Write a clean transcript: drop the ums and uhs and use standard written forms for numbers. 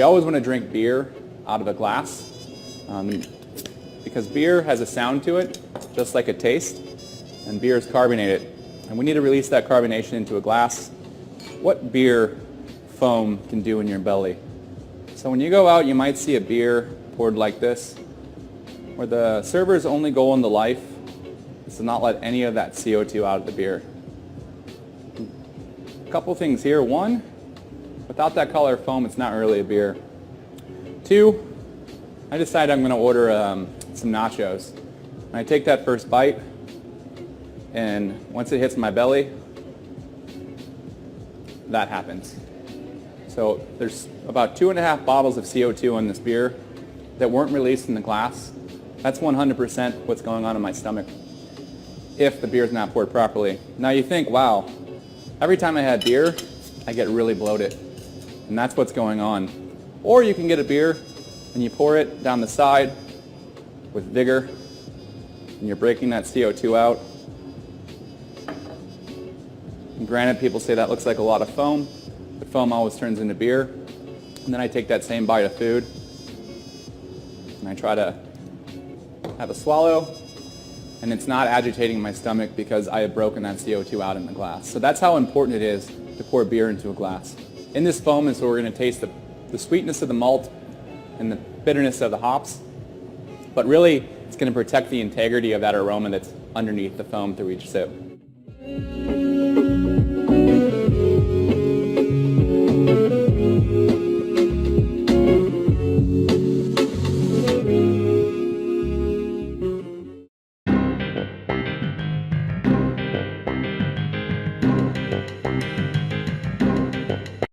We always want to drink beer out of a glass because beer has a sound to it, just like a taste, and beer is carbonated. And we need to release that carbonation into a glass. What beer foam can do in your belly? So when you go out, you might see a beer poured like this, where the server's only goal in the life is to not let any of that CO2 out of the beer. A couple things here. One, without that color foam, it's not really a beer. Two, I decided I'm going to order some nachos. And I take that first bite, and once it hits my belly, that happens. So there's about 2.5 bottles of CO2 in this beer that weren't released in the glass. That's 100% what's going on in my stomach if the beer's not poured properly. Now you think, wow, every time I had beer, I get really bloated. And that's what's going on. Or you can get a beer and you pour it down the side with vigor, and you're breaking that CO2 out. And granted, people say that looks like a lot of foam, but foam always turns into beer. And then I take that same bite of food, and I try to have a swallow, and it's not agitating my stomach because I have broken that CO2 out in the glass. So that's how important it is to pour beer into a glass. In this foam is where we're going to taste the sweetness of the malt and the bitterness of the hops, but really it's going to protect the integrity of that aroma that's underneath the foam through each sip.